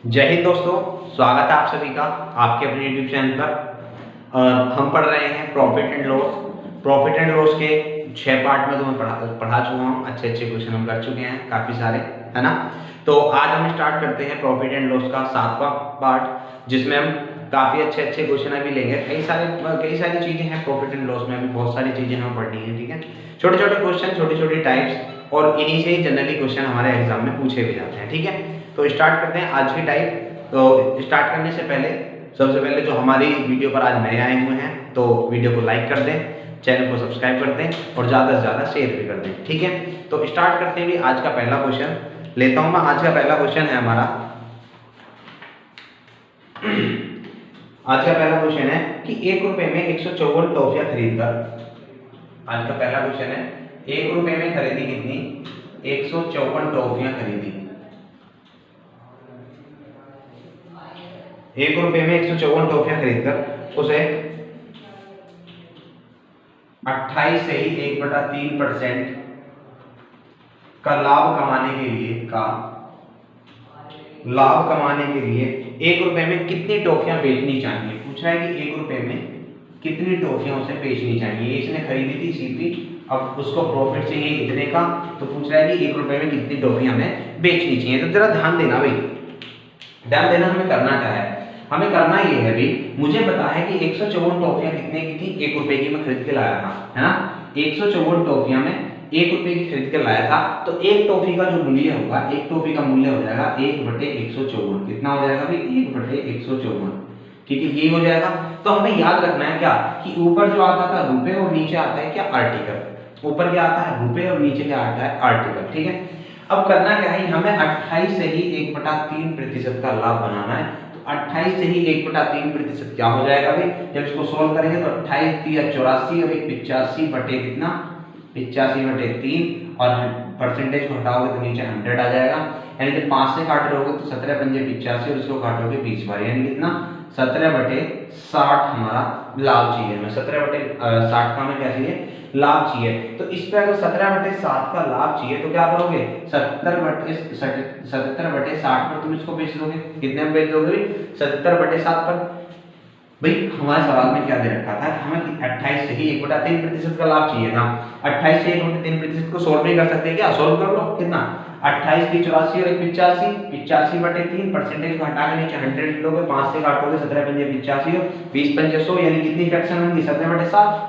जय हिंद दोस्तों, स्वागत है आप सभी का आपके अपने यूट्यूब चैनल पर। हम पढ़ रहे हैं profit and loss. Profit and loss के 6 पार्ट में तो मैं पढ़ा चुका हूँ। अच्छे क्वेश्चन हम कर चुके हैं, काफ़ी सारे, है ना। तो आज हम स्टार्ट करते हैं प्रॉफिट एंड लॉस का 7वां पार्ट, जिसमें हम काफ़ी अच्छे क्वेश्चन अभी लेंगे। कई सारी चीज़ें हैं प्रॉफिट एंड लॉस में, अभी बहुत सारी चीज़ें हमें पढ़नी है, ठीक है। छोटे क्वेश्चन, छोटी टाइप्स, और इन्हीं से ही जनरली क्वेश्चन हमारे एग्जाम में पूछे भी जाते हैं, ठीक है। तो स्टार्ट करते हैं आज की टाइप। तो स्टार्ट करने से पहले सबसे पहले जो हमारी वीडियो पर आज नए आए हुए हैं, तो वीडियो को लाइक कर दें, चैनल को सब्सक्राइब कर दें और ज़्यादा से ज़्यादा शेयर भी कर दें, ठीक है। तो स्टार्ट करते हैं भी आज का पहला क्वेश्चन लेता हूं मैं। आज का पहला क्वेश्चन है हमारा आज का पहला क्वेश्चन है कि 1 रुपए में 154 टॉफियां खरीदकर, आज का पहला क्वेश्चन है 1 रुपए में खरीदी कितनी, 154 टॉफियां खरीदी। 1 रुपए में 154 टॉफियां खरीदकर उसे 28 से ही 1/3% का लाभ कमाने के लिए 1 रुपए में कितनी टॉफियां बेचनी चाहिए। पूछ रहा है कि 1 रुपए में कितनी टॉफियां उसे बेचनी चाहिए। इसने खरीदी थी सीपी, अब उसको प्रॉफिट चाहिए इतने का, तो पूछ रहा है कि 1 रुपए में कितनी टॉफियां हमें बेचनी चाहिए। तो जरा ध्यान देना भाई, ध्यान देना। हमें करना क्या है, हमें करना ये है भी, मुझे पता है कि 154 टॉफियां कितने की थी, 1 रुपए की मैं खरीद के लाया था, है ना। 154 टॉफियां में 1 रुपए की खरीद के लाया था, तो एक टॉफी का जो मूल्य होगा, एक टॉफी का मूल्य हो जाएगा 1/154। कितना हो जाएगा भाई, 1/154, ठीक है, ये हो जाएगा। तो हमें याद रखना है क्या कि ऊपर जो आता था रुपए और नीचे आता है क्या, आर्टिकल। ऊपर क्या आता है, रुपए, और नीचे क्या आता है, आर्टिकल, ठीक है। अब करना क्या है, हमें 28 से ही 1/3% का लाभ बनाना है। तो 28 से ही 1/3% क्या हो जाएगा भाई, जब इसको सोल्व करेंगे तो 28 3 84 और 85 बटे कितना, 85/3, और परसेंटेज को हटाओगे तो नीचे 100 आ जाएगा। यानी कि 5 से काट रहोगे तो 17 पंजे 85 और इसको काटोगे 20 बार, यानी कितना 17/60 हमारा लाभ चाहिए हमें। 17/60 का हमें क्या चाहिए, लाभ चाहिए। तो इस पे अगर 17/7 का लाभ चाहिए तो क्या करोगे, 77/60 पर तुम इसको बेच दोगे। कितने में बेच दोगे, 77/7 पर। भाई हमारे सवाल में क्या दे रखा था कि हमें 28 से ही 1/3% का लाभ चाहिए था। 28 से 1/3% को सोल्व भी कर सकते हैं क्या, सोल्व कर लो। कितना, 28 की 84 और 85, 85/3, परसेंटेज को हटा के नीचे 100 लोगे, 5 से काटोगे 17 पंजे 85 और 20 पंजे 100, यानी कितनी फ्रैक्शन होंगी, 17/7।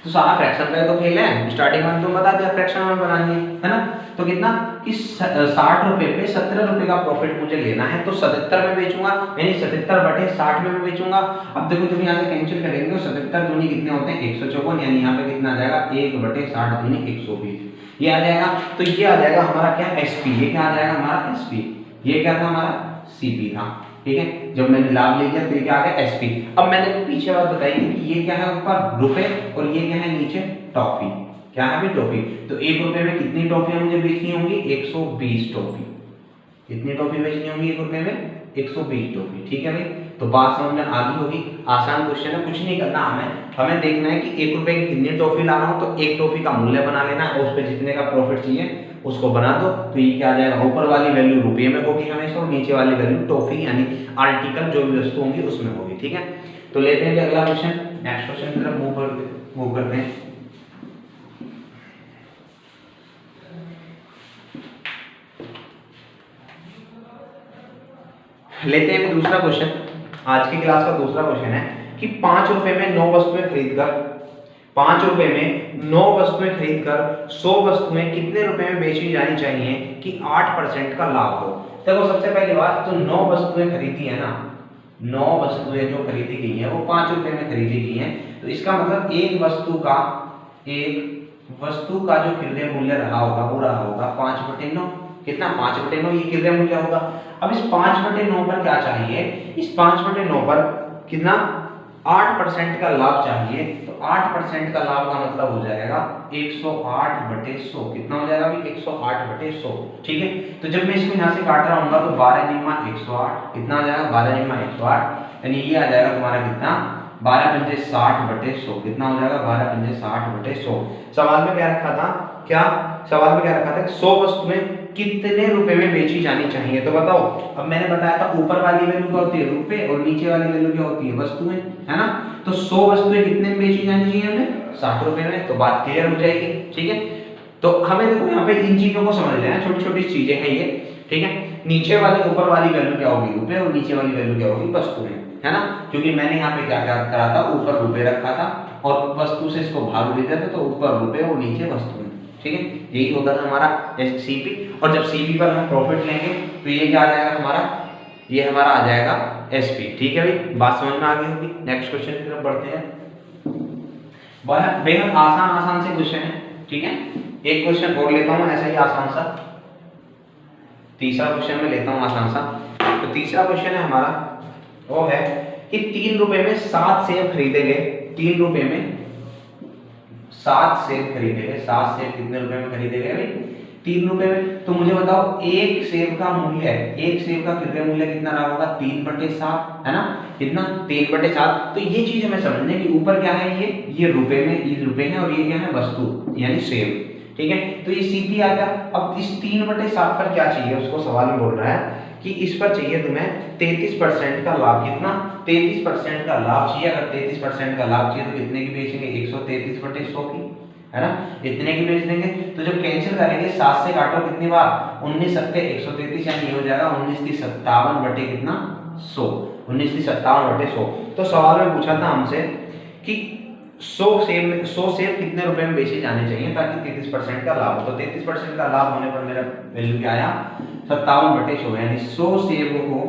तो सारा फ्रैक्शन का तो खेल है, स्टार्टिंग में तुम बता दिया फ्रैक्शन में बनानी है ना। तो कितना कि 60 रुपए पे 17 रुपए का प्रॉफिट मुझे लेना है, तो 77 में बेचूंगा, यानी 77/60 में मैं बेचूंगा। अब देखो तुम यहाँ से कैंसिल करेंगे तो 77 दूनी कितने होते हैं, 154, यानी यहाँ पे कितना आ जाएगा, 1/60 दूनी 120, ये आ जाएगा। तो ये आ जाएगा हमारा क्या, एसपी। ये क्या आ जाएगा हमारा, एसपी। ये क्या था हमारा, सीपी था, ठीक है। जब मैंने लाभ ले लिया तो ये क्या आ गया, एसपी। अब मैंने पीछे बात बताई थी कि ये क्या है, ऊपर रुपए, और ये क्या है नीचे, टॉफी। क्या है भाई, टॉफी। तो 1 रुपए में कितनी टॉफियां मुझे बेचनी होंगी, 120 टॉफी। कितनी टॉफी बेचनी होंगी 1 रुपए में, 120 टॉफी, ठीक है भाई। तो बात समझ में आ गई होगी। आसान क्वेश्चन है, कुछ नहीं करना हमें देखना है कि 1 रुपए की कितनी टॉफी ला रहा हूं, तो एक टॉफी का मूल्य बना लेना है, उस पे जितने का प्रॉफिट चाहिए उसको बना दो। तो ये क्या आ जाएगा, ऊपर वाली वैल्यू रुपये में होगी हमेशा, और नीचे वाली वैल्यू टॉफी यानी आर्टिकल जो भी वस्तु होंगी उसमें होगी, ठीक है। तो लेते हैं अगला क्वेश्चन, नेक्स्ट क्वेश्चन की तरफ मूव करते हैं। लेते हैं दूसरा क्वेश्चन। आज की क्लास का दूसरा क्वेश्चन है कि 5 रुपए में 9 वस्तुएं खरीदकर 5 रुपए में 9 वस्तुएं खरीदकर 100 वस्तुएं कितने रुपए में बेची जानी चाहिए कि 8% का लाभ हो। देखो सबसे पहली बात तो 9 वस्तुएं खरीदी है ना, 9 वस्तुएं जो खरीदी गई हैं वो 5 रुपए में खरीदी गई हैं। तो इसका मतलब एक वस्तु का जो क्रय मूल्य रहा होगा वो रहा होगा 5/9। कितना, 5/9 ये क्रय मूल्य होगा। अब इस 5/9 पर क्या चाहिए, इस 5/9 पर कितना, 8% का लाभ चाहिए। तो 8% का लाभ का मतलब हो जाएगा 108/100। कितना हो जाएगा भाई, 108/100, ठीक है। तो जब मैं इसको यहाँ से काट रहा हूँ तो 12×108 कितना आ जाएगा, 12×108, यानी ये आ जाएगा तुम्हारा कितना, 12×60/100। कितना हो जाएगा, 12×60/100। सवाल में क्या रखा था, क्या सवाल में क्या रखा था, 100 वस्तुएं कितने रुपए में बेची जानी चाहिए। तो बताओ, अब मैंने बताया था ऊपर वाली वैल्यू क्या होती है, रुपए, और नीचे वाली वैल्यू क्या होती है, वस्तुएं, है ना। तो 100 वस्तुएं कितने में बेची जानी चाहिए हमें, 60 रुपए में। तो बात क्लियर हो जाएगी, ठीक है। तो हमें देखो यहाँ पे इन चीजों को समझ लेना, छोटी छोटी चीजें हैं ये, ठीक है। नीचे वाली ऊपर वाली वैल्यू क्या होगी, रुपए, और नीचे वाली वैल्यू क्या होगी, वस्तुएं, है ना। क्योंकि मैंने यहाँ पे क्या क्या करा था, ऊपर रुपए रखा था और वस्तु से इसको भाग दे दिया था, तो ऊपर रुपए और नीचे वस्तुएं, ठीक है। यही होता था हमारा सीपी। और जब सीपी पर हम प्रॉफिट लेंगे तो ये क्या आ जाएगा हमारा, ये हमारा आ जाएगा एसपी, ठीक है भाई। बात समझ में आ गई होगी। नेक्स्ट क्वेश्चन की तरफ बढ़ते हैं। बेहद आसान आसान से क्वेश्चन है, ठीक है। एक क्वेश्चन और लेता हूं ऐसा ही आसान सा, तीसरा क्वेश्चन में लेता हूं आसान सा। तो तीसरा क्वेश्चन है हमारा, वो है कि 3 रुपए में 7 सेब खरीदे गए, 3 रुपए में 7 सेब खरीदे गए। 7 सेब कितने रुपए में खरीदे गए भाई, 3 रुपए में। तो मुझे बताओ एक सेब का मूल्य है, एक सेब का क्रय मूल्य कितना रहा होगा, 3/7, है ना, कितना, 3/7। तो ये चीज हमें समझने की, ऊपर क्या है, ये रुपए में, ये रुपए है, और ये क्या है, वस्तु यानी सेब, ठीक है। तो ये सीपी आ गया। अब इस 3/7 पर क्या चाहिए, उसको सवाल में बोल रहा है कि इस पर चाहिए तुम्हें 33% का लाभ। कितना, 33% का लाभ चाहिए। अगर 33% का लाभ चाहिए तो कितने की बेचेंगे, 133/100 की, है ना, इतने की बेच देंगे। तो जब कैंसिल करेंगे 7 से काटो कितनी बार, 19 सत्ते 133, यानी ये हो जाएगा 1957 बटे कितना, 100, 1957 बटे 100। तो सवाल में पूछा था हमसे कि 100 सेब कितने रुपए में बेचे जाने चाहिए ताकि 33% का लाभ हो। तो 33% का लाभ होने पर मेरा वैल्यू क्या आया, 57/100, यानी 100 सेब को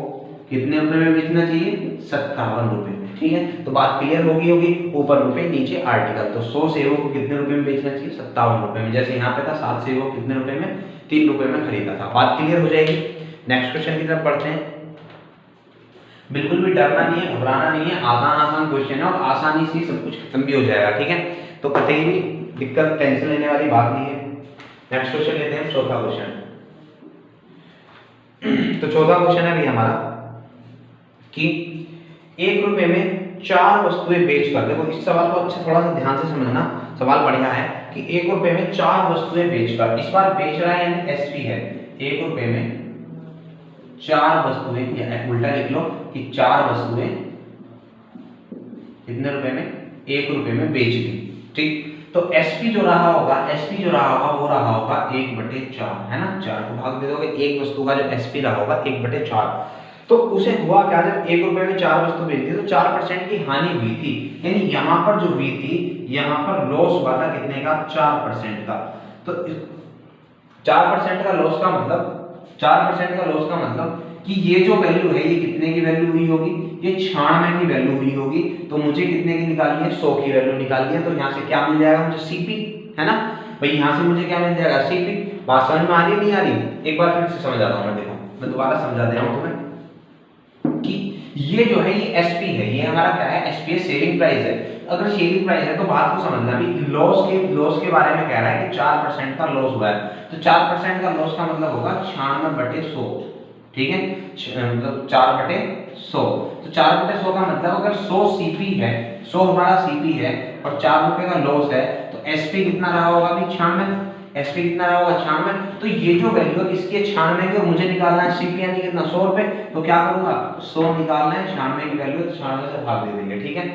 कितने रुपए में बेचना चाहिए, 57 रुपए में, ठीक है। तो बात क्लियर होगी। ऊपर रुपए, नीचे आर्टिकल। तो 100 सेबों को कितने रुपए में बेचना चाहिए, 57 रुपए में। जैसे यहाँ पे था 7 सेबों को कितने रुपए में, 3 रुपए में खरीदा था। बात क्लियर हो जाएगी। नेक्स्ट क्वेश्चन की तरफ बढ़ते हैं। बिल्कुल भी डरना नहीं है, घबराना नहीं है, आसान आसान क्वेश्चन है और आसानी से सब कुछ खत्म भी हो जाएगा, ठीक है। तो कतई भी दिक्कत, टेंशन लेने वाली बात नहीं है। नेक्स्ट क्वेश्चन लेते हैं, चौथा क्वेश्चन। तो चौथा क्वेश्चन है भी हमारा कि 1 रुपए में 4 वस्तुएं बेचकर, देखो इस सवाल को अच्छा थोड़ा सा ध्यान से समझना, सवाल बढ़िया है कि 1 रुपए में 4 वस्तुएं बेचकर, इस बार बेच रहा है यानी एसपी है, 1 रुपए में 4 वस्तुएं, या उल्टा लिख लो कि 4 वस्तुएं कितने रुपए में, 1 रुपए में बेच दी, ठीक। तो एसपी जो रहा होगा, एसपी जो रहा होगा वो रहा होगा 1/4, है ना। 4 को भाग दे दोगे, एक वस्तु का जो एसपी रहा होगा 1/4। तो उसे हुआ क्या, जब 1 रुपए में 4 वस्तु बेच दी तो 4% की हानि हुई थी, यानी यहाँ पर जो हुई थी, यहाँ पर लॉस हुआ था कितने का, 4% का। तो 4% का लॉस का मतलब, 4% का लॉस का मतलब कि ये जो वैल्यू है ये कितने की वैल्यू हुई होगी, ये 96 की वैल्यू हुई होगी। तो मुझे कितने की निकालनी है, 100 की वैल्यू निकालनी है। तो यहाँ से क्या मिल जाएगा मुझे, सीपी, है ना भाई। यहाँ से मुझे क्या मिल जाएगा, सीपी। बात समझ में आ रही नहीं आ रही, एक बार फिर से समझाता हूँ मैं, देखो मैं दोबारा समझा दे रहा हूँ तुम्हें कि ये जो है ये एसपी है, ये हमारा क्या है, एसपी सेलिंग प्राइस है। अगर सेलिंग प्राइस है तो बात को समझना भी, लॉस के बारे में कह रहा है कि 4% का लॉस हुआ है। तो 4% का लॉस का मतलब होगा 96/100, ठीक है, मतलब 4/100। तो 4/100 का मतलब अगर 100 सीपी है, 100 हमारा सीपी है और 4 रुपए का लॉस है, तो एसपी कितना रहा होगा अभी, 96। एसपी कितना रहा होगा, 96। तो ये जो वैल्यू है इसकी 96 की, और मुझे निकालना है सीपी यानी कितना, 100 रुपए। तो क्या करूंगा, 100 निकालना है, 96 की वैल्यू, तो 96 से भाग दे देंगे, ठीक है।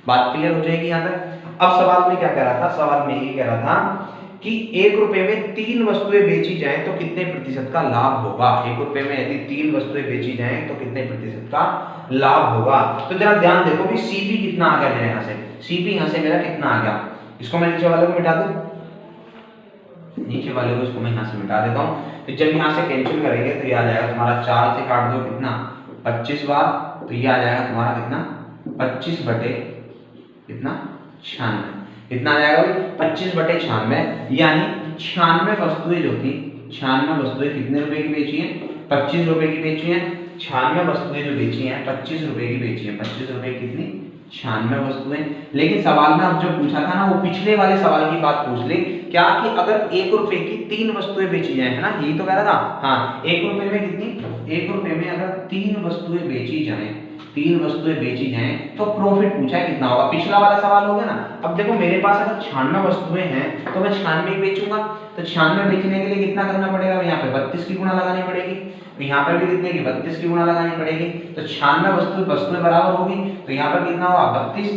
बात क्लियर हो जाएगी यहाँ तक। अब सवाल में क्या कह रहा था, सवाल में ये कह रहा था कि 1 रुपए में 3 वस्तुएं बेची जाएं तो कितने प्रतिशत का लाभ होगा। 1 रुपए में यदि 3 वस्तुएं बेची जाएं तो कितने प्रतिशत का लाभ होगा। तो जरा ध्यान देखो भी, सीपी कितना आ गया मेरे यहाँ से, सीपी यहाँ से मेरा कितना आ गया। इसको मैं नीचे वाले को मिटा दूं, नीचे वाले को इसको मैं यहाँ से मिटा देता हूँ। तो जब यहाँ से कैंसिल करेंगे तो ये आ जाएगा तुम्हारा, 4 से काट दो कितना, 25 बार, तो ये आ जाएगा तुम्हारा कितना, 25 बटे कितना, 96। कितना आ जाएगा भाई, 25/96, यानी 96 वस्तुएं जो थी, 96 वस्तुएं कितने रुपए की बेची है, 25 रुपए की बेची है। 96 वस्तुएं जो बेची हैं 25 रुपए की बेची है। 25 रुपए कितनी, 96 वस्तुएं। लेकिन सवाल में अब जो पूछा था ना, वो पिछले वाले सवाल की बात पूछ ली, क्या कि अगर 1 रुपए की 3 वस्तुएं बेची जाए, है ना, यही तो कह रहा था। हाँ, 1 रुपए में कितनी, 1 रुपए में अगर 3 वस्तुएं बेची जाए 3 वस्तुएं बेची जाएं तो प्रॉफिट पूछा है कितना होगा। पिछला वाला सवाल हो गया ना। अब देखो मेरे पास अगर 96 वस्तुएं हैं तो मैं 96 ही बेचूंगा, तो 96 बेचने के लिए कितना करना पड़ेगा, यहाँ पे 32 की गुणा लगानी पड़ेगी, तो यहाँ पर भी कितने की 32 की गुणा लगानी पड़ेगी। तो 96 वस्तुएं बराबर होगी, तो यहाँ पर कितना हुआ 32,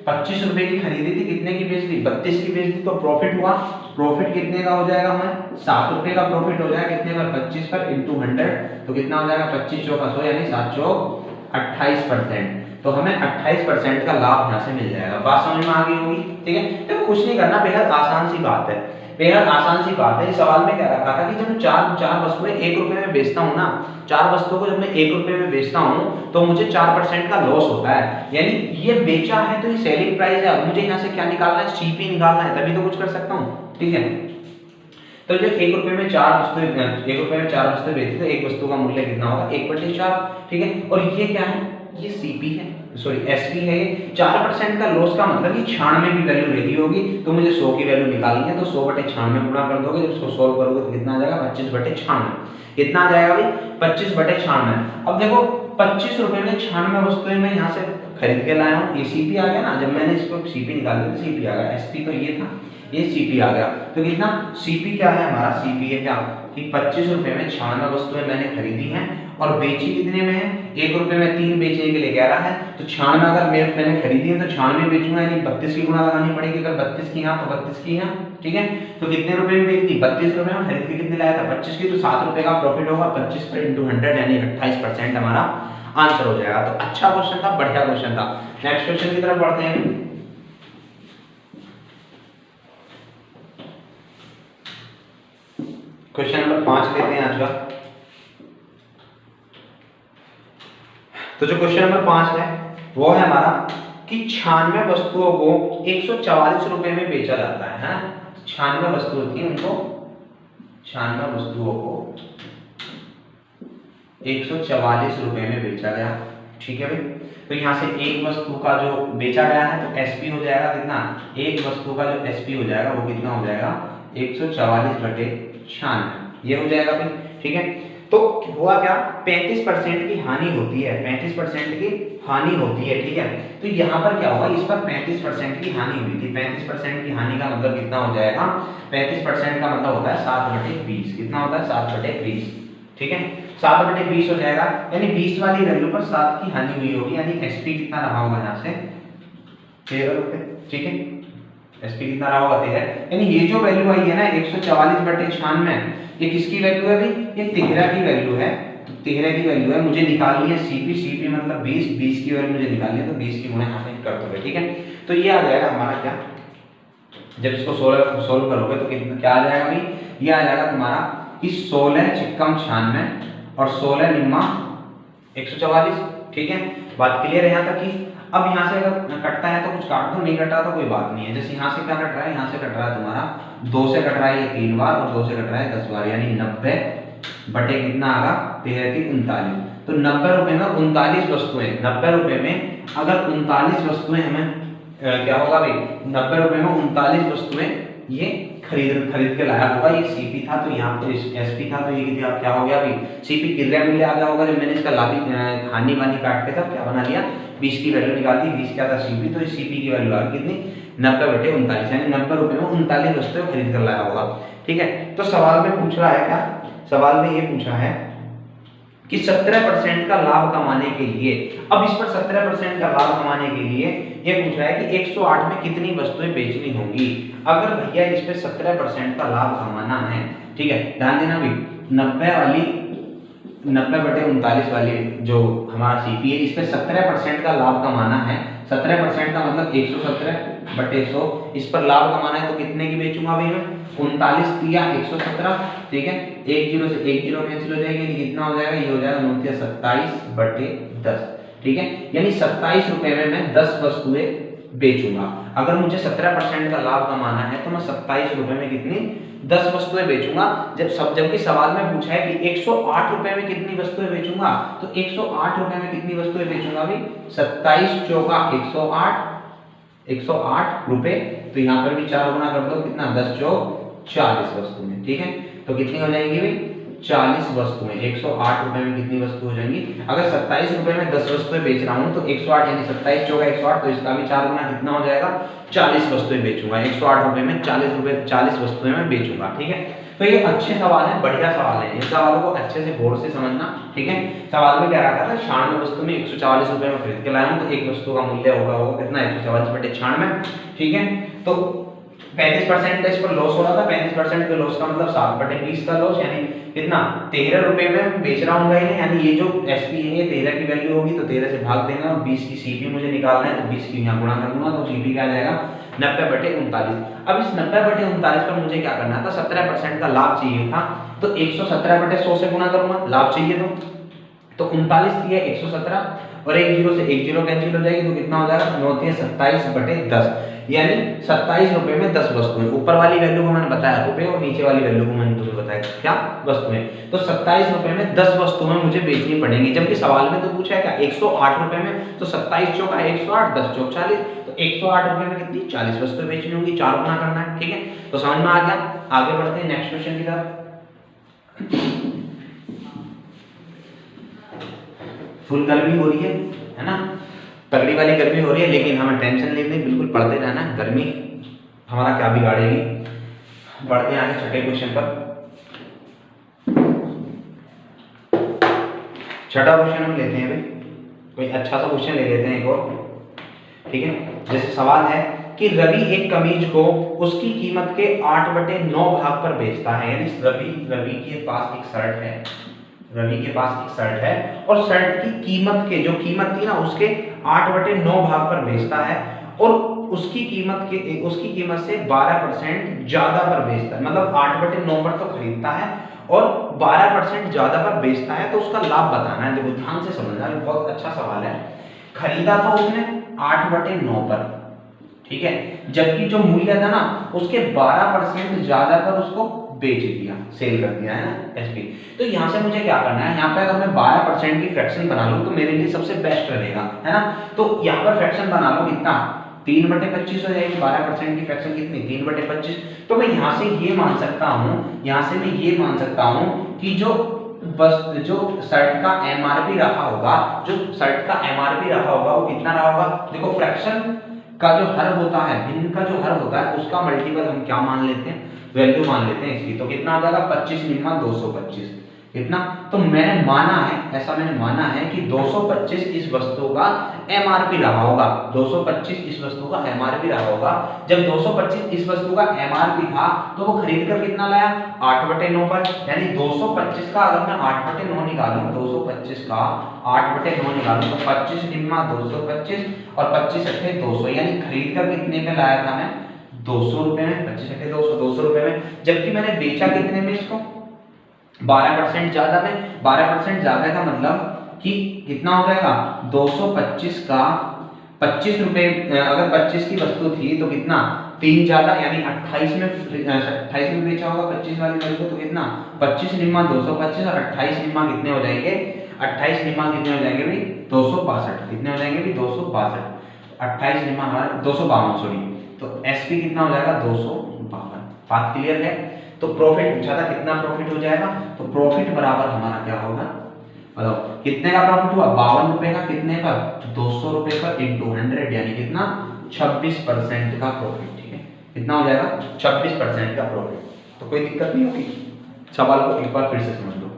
25 रुपए की खरीदी थी, कितने की बेच दी 32 की बेच दी, तो प्रॉफिट हुआ, प्रॉफिट कितने का हो जाएगा हमें 7 रुपए का प्रॉफिट हो जाएगा, कितने पर 25 पर इंटू 100, तो कितना हो जाएगा 25 चौका 100 यानी 7 चौक 28%, तो हमें 28% का लाभ यहाँ से मिल जाएगा। बात समझ में आ गई होगी, ठीक है। तो कुछ नहीं करना, बेहद आसान सी बात है, बेहद आसान सी बात है। इस सवाल में क्या रखा था कि जब चार वस्तुएं 1 रुपए में बेचता हूँ ना, 4 वस्तुओं को जब मैं 1 रुपए में बेचता हूँ तो मुझे 4% का लॉस होता है, यानी ये बेचा है तो ये सेलिंग प्राइस है। मुझे यहाँ से क्या निकालना है, सीपी निकालना है, तभी तो कुछ कर सकता हूँ, ठीक है। तो जब 1 रुपए में 4 वस्तुएं बेची तो एक वस्तु का मूल्य कितना होगा 1/4, ठीक है। और ये क्या है, ये सीपी है, सॉरी एसपी है। ये 4% का लॉस का मतलब ये 96 की वैल्यू रही होगी, तो मुझे 100 की वैल्यू निकालनी है, तो 100/96 गुणा कर दोगे, जब इसको सॉल्व करोगे तो कितना आ जाएगा 25/96, कितना आ जाएगा भाई 25/96। अब देखो 25 रुपए में 96 वस्तुएं मैं यहाँ से खरीद के लाया हूँ, ये सीपी आ गया ना, जब मैंने इसको सीपी निकाल दिया तो सीपी आ गया, एसपी तो ये था, ये सीपी आ गया, तो कितना सीपी क्या है हमारा, सीपी है क्या कि 25 रुपए में 96 वस्तुएं मैंने खरीदी हैं और बेची कितने में है 1 रुपए में 3 बेचने के लिए कह रहा है, तो 96 अगर मैंने खरीदी है तो 96 बेचूंगा, यानी 32 की गुणा लगानी पड़ेगी, अगर 32 की यहाँ तो 32 की यहाँ, ठीक है। तो कितने रुपए में बेची 32 रुपए में, खरीद के कितने लाया था 25 की, तो 7 रुपए का प्रॉफिट होगा, 25 पर इंटू 100 यानी 28% हमारा आंसर हो जाएगा। तो अच्छा क्वेश्चन था, बढ़िया क्वेश्चन था। नेक्स्ट क्वेश्चन की तरफ बढ़ते हैं। क्वेश्चन नंबर 5 लेते हैं आज का। तो जो क्वेश्चन नंबर 5 है वो है हमारा कि 96 वस्तुओं को 144 रुपए में बेचा जाता है, 96 वस्तुएं थी, उनको 96 वस्तुओं को 144 रुपए में बेचा गया, ठीक है भाई। तो यहाँ से एक वस्तु का जो बेचा गया है तो एसपी हो जाएगा कितना, एक वस्तु का जो एसपी हो जाएगा वो कितना हो जाएगा 144/96, ये हो जाएगा भाई, ठीक है। तो हुआ क्या 35% की हानि होती है, 35% की हानि होती है, ठीक है। तो यहाँ पर क्या होगा, इस पर 35% की हानि हुई थी, 35% की हानि का मतलब कितना हो जाएगा, 35% का मतलब होता है 7/20, कितना होता है 7/20, ठीक है, 7/20 हो जाएगा, यानी 20 वाली वैल्यू पर 7 की हानि हुई होगी, यानी एसपी कितना रहा होगा यहाँ से 13 रुपए, ठीक है। एसपी कितना रहा होगा 13, यानी ये जो वैल्यू आई है ना 144/96, ये किसकी वैल्यू है भाई, ये 13 की वैल्यू है, तो 13 की वैल्यू है, मुझे निकालनी है सीपी, सीपी मतलब 20, 20 की वैल्यू मुझे निकालनी है, तो 20 की गुणा यहाँ पे कर दोगे, ठीक है। तो ये आ जाएगा हमारा क्या, जब इसको सोल्व करोगे तो कितना क्या आ जाएगा भाई, ये आ जाएगा तुम्हारा कि 16 चिक्कम 96 और 16 निम्मा 144, ठीक है। बात क्लियर है यहाँ तक की। अब यहाँ से अगर कटता है तो कुछ काट दो, नहीं कटा तो कोई बात नहीं है। जैसे यहाँ से क्या कट रहा है, यहाँ से कट रहा है तुम्हारा 2 से कट रहा है ये 3 बार और 2 से कट रहा है 10 बार, यानी 90 बटे कितना आगा 13 की 39, तो 90 रुपए में 39 वस्तुएं, 90 रुपए में अगर 39 वस्तुएं हमें क्या होगा भाई, 90 रुपए में 39 वस्तुएं ये खरीद के लाया होगा, ये सीपी था तो यहाँ पे एसपी था, तो ये क्या हो गया भाई सीपी क्रय मूल्य आ गया होगा। जब मैंने इसका हानि वानी काट के तब क्या बना लिया 20 की वैल्यू निकाल दी, 20 क्या था सीपी, तो इस सीपी की वैल्यू आ गई कितनी 90/39, यानी 90 रुपए में 39 वस्तुएं खरीद कर लाया होगा, ठीक है। तो सवाल में पूछ रहा है क्या, सवाल में ये पूछा है कि 17% का लाभ कमाने के लिए, अब इस पर 17% का लाभ कमाने के लिए ये पूछ रहा है कि 108 में कितनी वस्तुएं बेचनी होंगी। अगर भैया इस पे 17% का लाभ कमाना है, ठीक है, ध्यान देना भाई 90/39 वाली जो हमारा सीपी है, इस पे 17% का लाभ कमाना है, 17% का मतलब 117/100, इस पर लाभ कमाना है तो कितने की बेचूंगा भाई मैं 39 दिया 117, ठीक है, 1 0 से 1 0 कैंसिल हो जाएगी, कितना हो जाएगा, ये हो जाएगा 27/10, ठीक है, यानी 27 रुपए में मैं 10 वस्तुएं बेचूंगा। अगर मुझे 17% का लाभ कमाना है तो मैं 27 रुपए में कितनी 10 वस्तुएं बेचूंगा। जबकि सवाल में पूछा है कि 108 रुपए में कितनी वस्तुएं बेचूंगा, तो 108 रुपए में कितनी वस्तुएं बेचूंगा भाई 27 चौका 108 रुपए, तो यहाँ पर भी 4 गुना कर दो, कितना 10 चौक 40 वस्तुएं, ठीक है। तो कितनी हो जाएंगी भाई 40 वस्तुएं, 108 रुपए में कितनी वस्तु हो जाएंगी? अगर 27 रुपए में 10 वस्तुएं बेच रहा हूं तो 108 यानी 27 चौका 108, तो इसका भी 4 गुना कितना हो जाएगा? 40 वस्तुएं बेचूंगा। 108 रुपए में 40 वस्तुएं मैं बेचूंगा। ठीक है, तो ये अच्छे सवाल है, बढ़िया सवाल है, इन सवालों को अच्छे से गौर से समझना। ठीक है, सवाल में क्या रखा था? 96 वस्तु में 144 रुपए में खरीद के लाया हूं, तो एक वस्तु का मूल्य होगा वो कितना? 144/96। ठीक है, तो 35% का इस पर लॉस हो रहा था। 35% के लॉस का मतलब 7/20 का लॉस, यानी कितना? 13 रुपए में बेच रहा हूँ इन्हें, यानी ये जो एसपी है ये 13 की वैल्यू होगी, तो 13 से भाग देना और 20 की सीपी मुझे निकालना है, तो 20 की यहाँ गुणा कर दूंगा, तो सीपी क्या आ जाएगा? 90/39। अब इस 90/39 पर मुझे क्या करना था? 17% का लाभ चाहिए था, तो 117/100 से गुणा करूंगा, लाभ चाहिए तो 39 दिया 117 और एक जीरो से एक जीरो कैंसिल हो जाएगी, तो कितना हो जाएगा? 27/10, यानी 27 रुपए में 10 वस्तुएं। ऊपर वाली वैल्यू को मैंने बताया रुपए और नीचे वाली वैल्यू को मैंने तुम्हें बताया क्या? वस्तुएं। तो 27 रुपए में 10 वस्तुएं मुझे बेचनी पड़ेंगी, जबकि सवाल में तो पूछा है क्या? 108 रुपए में, तो 27 चौका 108, 10 चौक 40, तो 108 रुपए में कितनी? 40 वस्तुएं बेचनी होंगी, 4 गुना करना है। ठीक है, तो समझ में आ गया। आगे बढ़ते हैं नेक्स्ट क्वेश्चन की तरफ। फुल गर्मी हो रही है ना, तगड़ी वाली गर्मी हो रही है, लेकिन हमें टेंशन नहीं लेनी, बिल्कुल पढ़ते रहना। गर्मी हमारा क्या बिगाड़ेगी। बढ़ते हैं आगे छठे क्वेश्चन पर। छठा क्वेश्चन हम लेते हैं भाई, कोई अच्छा सा क्वेश्चन ले लेते हैं एक और। ठीक है, जैसे सवाल है कि रवि एक कमीज को उसकी कीमत के 8/9 भाग पर बेचता है, यानी रवि के पास एक शर्ट है, रवि के पास एक शर्ट है और शर्ट की कीमत के जो कीमत थी ना उसके 8/9 भाग पर बेचता है, और उसकी कीमत से 12% ज्यादा पर बेचता है, मतलब 8/9 पर तो खरीदता है और 12% ज्यादा पर बेचता है, तो उसका लाभ बताना है। देखो ध्यान से समझना, ये बहुत अच्छा सवाल है। खरीदा था उसने 8/9 पर, ठीक है, जबकि जो मूल्य था ना उसके 12% ज्यादा पर उसको बेच दिया, सेल कर दिया, है ना एसपी। तो यहाँ से मुझे क्या करना है? यहाँ पे अगर मैं 12% की फ्रैक्शन बना लूं तो मेरे लिए सबसे बेस्ट रहेगा, है ना। तो यहाँ पर फ्रैक्शन बना लो कितना? 3/25 हो जाएगी। 12% की फ्रैक्शन कितनी? 3/25। तो मैं यहाँ से ये मान सकता हूँ, यहाँ से मैं ये मान सकता हूँ कि जो शर्ट का एमआरपी रहा होगा, वो कितना रहा होगा? देखो फ्रैक्शन का जो हर होता है, भिन्न का जो हर होता है, उसका मल्टीपल हम क्या मान लेते हैं? वैल्यू मान लेते हैं इसकी। तो कितना हो जाएगा? 25 निम्मा 225 कितना? तो मैंने माना है, ऐसा मैंने माना है कि 225 इस वस्तु का एमआरपी रहा होगा। 225 इस वस्तु का एमआरपी रहा होगा। जब 225 इस वस्तु का एमआरपी था तो वो खरीद कर कितना लाया? 8/9 पर, यानी 225 का अगर मैं 8/9 निकालूं, 225 का 8/9 निकालूं तो 25 निम्मा 225 और 25 अट्ठे 200, यानी खरीद कर कितने पे लाया था मैं? 200 रुपए में। 25 अट्ठे 200 रुपए में, जबकि मैंने बेचा कितने में इसको? 12% ज्यादा में। 12% ज्यादा का मतलब कि कितना हो जाएगा? 225 का 25 रुपए, अगर 25 की वस्तु थी तो कितना? 3 ज्यादा, यानी 28 में बेचा होगा 25 वाली वस्तु को, तो कितना? 25 निम्मा 225 और 28 निम्मा कितने हो जाएंगे? 28 निम्मा कितने हो जाएंगे भाई? 262। कितने हो जाएंगे भाई? 262। 28 निम्मा हमारा 252, सॉरी। तो एसपी कितना हो जाएगा? 252। बात क्लियर है? तो प्रॉफिट पूछा था, कितना प्रॉफिट हो जाएगा? तो प्रॉफिट बराबर हमारा क्या होगा? मतलब कितने का प्रॉफिट हुआ? 52 रुपए का। कितने पर? 200 रुपए पर इंटू 100, यानी कितना? 26% का प्रॉफिट। ठीक है, कितना हो जाएगा? 26% का प्रॉफिट। तो कोई दिक्कत नहीं होगी। सवाल को एक बार फिर से समझ लो।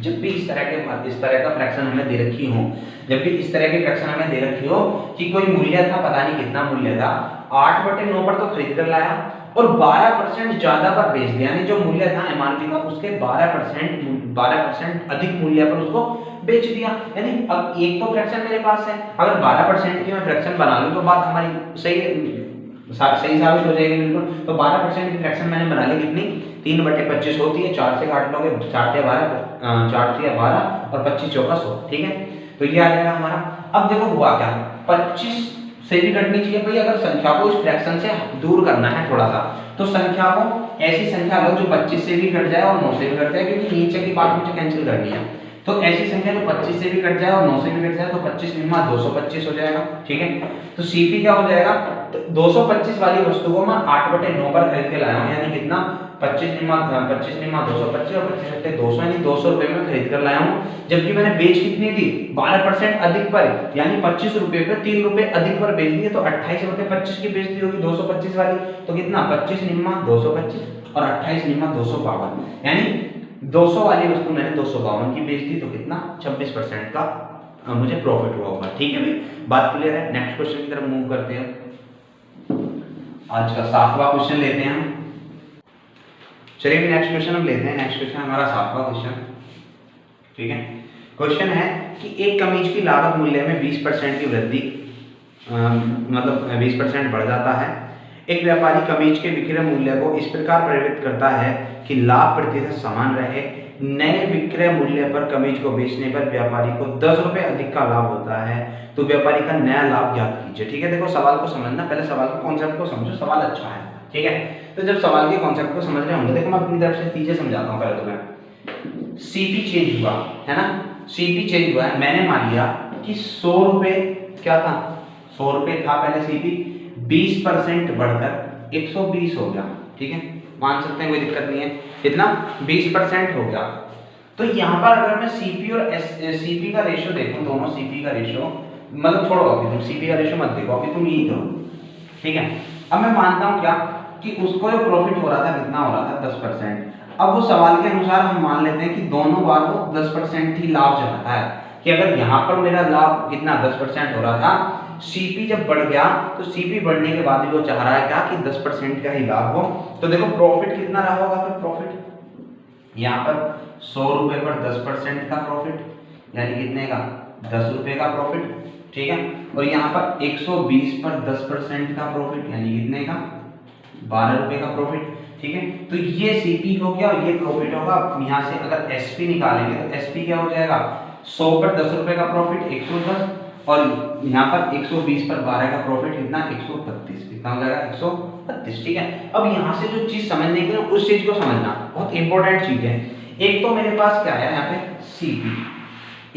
जब भी इस तरह का फ्रैक्शन हमें दे रखी हो, जब भी इस तरह की फ्रैक्शन हमें दे रखी हो कि कोई मूल्य था, पता नहीं कितना मूल्य था, 8/9 पर तो खरीद कर लाया और 12% ज्यादा पर बेच दिया, यानी जो मूल्य था एमआरपी का उसके 12% अधिक मूल्य पर उसको बेच दिया। यानी अब एक तो फ्रैक्शन मेरे पास है, अगर 12% की मैं फ्रैक्शन बना लूं तो बात हमारी सही साबित हो जाएगी बिल्कुल। तो 12% की फ्रैक्शन मैंने बना ली, कितनी? 3/25 होती है, 4 से काट लोगे, 4 से 12 और 25 चौका 100। ठीक है, तो ये आ जाएगा हमारा। अब देखो हुआ क्या? 25 से भी कटनी चाहिए भाई, अगर संख्या को इस फ्रैक्शन से दूर करना है थोड़ा सा, तो संख्या को ऐसी संख्या लो जो 25 से भी कट जाए और 9 से भी कट जाए, क्योंकि नीचे की बात मुझे कैंसिल करनी है। तो ऐसी संख्या जो 25 से भी कट जाए और 9 से भी कट जाए, तो 25 निम्मा 225 हो जाएगा। ठीक है, तो सीपी क्या हो जाएगा? तो 225 वाली वस्तु को मैं 8/9 पर खरीद के लाया हूं, यानी कितना? 25 निम्मा 225 और 25 सट्टे 200, यानी 200 रुपए में खरीद कर लाया हूँ, जबकि मैंने बेच कितनी थी 12% अधिक पर, यानी 25 रुपए पे 3 रुपए अधिक पर बेच दिए, तो 28 बटे 25 की बेचती होगी 225 वाली, तो कितना 25 निम्मा 225 और 28 निम्मा 252, यानी 200 वाली वस्तु मैंने 252 की बेच दी, तो कितना 26% का मुझे प्रॉफिट हुआ होगा। ठीक है भाई, बात क्लियर है। नेक्स्ट क्वेश्चन की तरफ मूव करते हैं। आज का 7वां क्वेश्चन लेते हैं हम। चलिए नेक्स्ट क्वेश्चन हम लेते हैं। नेक्स्ट क्वेश्चन हमारा 7वां क्वेश्चन, ठीक है। क्वेश्चन है कि एक कमीज की लागत मूल्य में 20% की वृद्धि, मतलब 20% बढ़ जाता है। एक व्यापारी कमीज के विक्रय मूल्य को इस प्रकार प्रेरित करता है कि लाभ प्रतिशत समान रहे। नए विक्रय मूल्य पर कमीज को बेचने पर व्यापारी को 10 रुपए अधिक का लाभ होता है, तो व्यापारी का नया लाभ ज्ञात कीजिए। ठीक है, देखो सवाल को समझना, पहले सवाल के कॉन्सेप्ट को समझो, सवाल अच्छा है। ठीक है, तो जब सवाल के कॉन्सेप्ट को समझ रहे होंगे, देखो मैं अपनी तरफ से चीजें समझाता हूँ। पहले तो मैं सीपी चेंज हुआ है ना, सीपी चेंज हुआ है। मैंने मान लिया कि 100 रुपए क्या था, 100 रुपए था पहले सीपी, 20% बढ़कर 120 हो गया। ठीक है, मान सकते हैं, कोई दिक्कत नहीं है। कितना 20% हो गया। तो यहाँ पर अगर मैं सीपी और सीपी का रेशियो देखूं, दोनों सीपी का रेशियो, मतलब छोड़ो अभी तुम सीपी का रेशियो मत देखो, अभी तुम यही करो। ठीक है, अब मैं मानता हूँ क्या कि उसको जो प्रॉफिट हो रहा था कितना हो रहा था 10%। अब वो सवाल के अनुसार हम मान लेते हैं कि दोनों बार वो 10% ही लाभ चाहता है, कि अगर यहाँ पर मेरा लाभ कितना 10% हो रहा था, सीपी जब बढ़ गया तो सीपी बढ़ने के बाद भी वो चाह रहा है क्या कि 10% का ही लाभ हो। तो देखो प्रॉफिट कितना रहा होगा, फिर प्रॉफिट यहाँ पर 100 रुपए पर 10% का प्रॉफिट, यानी कितने का 10 रुपए का प्रॉफिट। ठीक है, और यहाँ पर 120 पर 10% का प्रॉफिट, यानी कितने का 12 रुपए का प्रॉफिट। ठीक है, तो ये सीपी हो गया और ये प्रॉफिट होगा। यहाँ से अगर एसपी निकालेंगे तो एसपी क्या हो जाएगा, 100 पर 10 रुपए का प्रॉफिट 110, और यहाँ पर 120 पर 12 का प्रॉफिट कितना 132, कितना हो जाएगा 132। ठीक है, अब यहाँ से जो चीज समझने की ना, उस चीज को समझना बहुत इंपॉर्टेंट चीज है। एक तो मेरे पास क्या है यहाँ पे सीपी,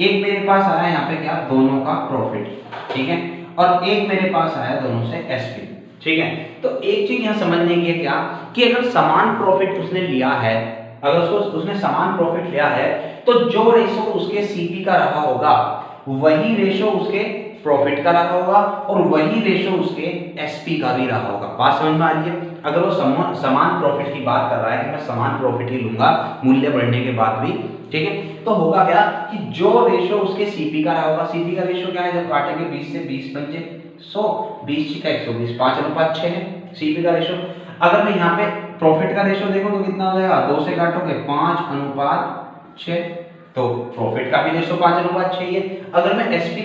एक मेरे पास आया यहाँ पे क्या, दोनों का प्रॉफिट। ठीक है, और एक मेरे पास आया दोनों से एसपी। ठीक है, तो एक चीज यहाँ समझने की है क्या, कि अगर समान प्रॉफिट उसने लिया है, अगर उसने समान प्रॉफिट लिया है, तो जो रेशो उसके सीपी का रहा होगा वही रेशो उसके प्रॉफिट का रहा होगा, और वही रेशो उसके एसपी का भी रहा होगा। बात समझ में आ रही है? अगर वो समान प्रॉफिट की बात कर रहा है कि मैं समान प्रॉफिट ही लूंगा मूल्य बढ़ने के बाद भी, ठीक है, तो होगा क्या कि जो रेशो उसके सीपी का रहा होगा, सीपी का रेशो क्या है, जब काटेंगे 20 से 20 बचे 100, 20 का 120, 5:6 है सीपी का रेशो। अगर मैं यहाँ पे प्रॉफिट का रेशो देखो तो कितना हो जाएगा, 2 से काटोगे 5:6, तो प्रॉफिट का भी रेशो 5:6 ही है। अगर मैं एसपी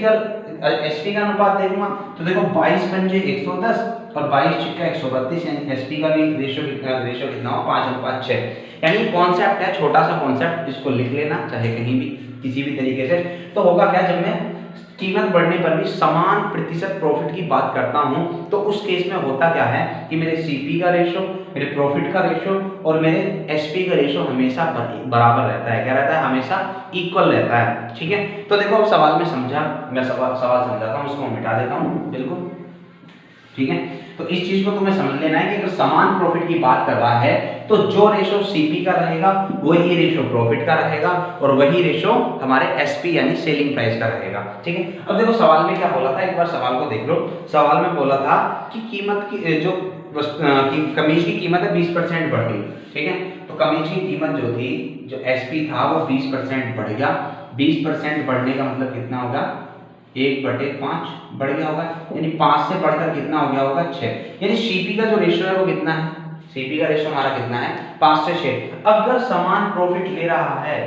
का अनुपात देखूंगा तो देखो 22 पंजे 110 और 22 छिक्का 132, यानी एसपी का भी रेशो कितना हो 5:6। यानी कॉन्सेप्ट है, छोटा सा कॉन्सेप्ट, इसको लिख लेना चाहे कहीं भी किसी भी तरीके से। तो होगा क्या, जब मैं कीमत बढ़ने पर भी समान प्रतिशत प्रॉफिट की बात करता हूं, तो उस केस में होता क्या है कि मेरे सीपी का रेशो, मेरे प्रॉफिट का रेशो और मेरे एसपी का रेशो हमेशा बराबर रहता है। क्या रहता है, हमेशा इक्वल रहता है। ठीक है, तो देखो अब सवाल में समझा, मैं सवाल समझाता हूँ, उसको मिटा देता हूँ बिल्कुल। ठीक है, तो इस चीज को तुम्हें समझ लेना है कि अगर समान प्रॉफिट की बात कर रहा है तो जो रेशो सीपी का रहेगा वही रेशो प्रॉफिट का रहेगा, और वही रेशो हमारे एसपी यानी सेलिंग प्राइस का रहेगा। ठीक है, अब देखो सवाल में क्या बोला था, एक बार सवाल को देख लो। सवाल में बोला था कि कीमत की जो कमीज की कीमत है 20% बढ़ गई। ठीक है, तो कमीज की कीमत जो थी, जो एसपी था वो 20% बढ़ गया। 20% बढ़ने का मतलब कितना होगा, 1/5 बढ़ गया होगा, यानी 5 से बढ़कर कितना हो गया होगा 6। यानी सीपी का जो रेशियो है वो कितना है, सीपी का रेशियो हमारा कितना है 5 से 6। अगर समान प्रॉफिट ले रहा है,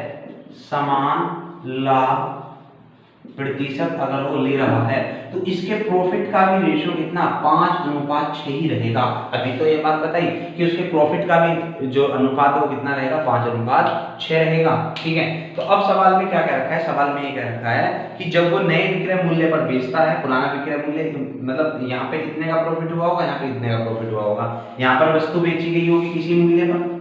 समान लाभ प्रतिशत अगर वो ले रहा है, तो इसके प्रॉफिट का भी रेशियो कितना 5:6 ही रहेगा। अभी तो ये बात बताई कि उसके प्रॉफिट का भी जो अनुपात है वो कितना रहेगा 5:6 रहेगा। ठीक है, तो अब सवाल में क्या क्या रखा है, सवाल में ये क्या रखा है कि जब वो नए विक्रय मूल्य पर बेचता है, पुराना विक्रय मूल्य मतलब यहाँ पे इतने का प्रॉफिट हुआ होगा, यहाँ पे इतने का प्रॉफिट हुआ होगा, यहाँ पर वस्तु बेची गई होगी किसी मूल्य पर,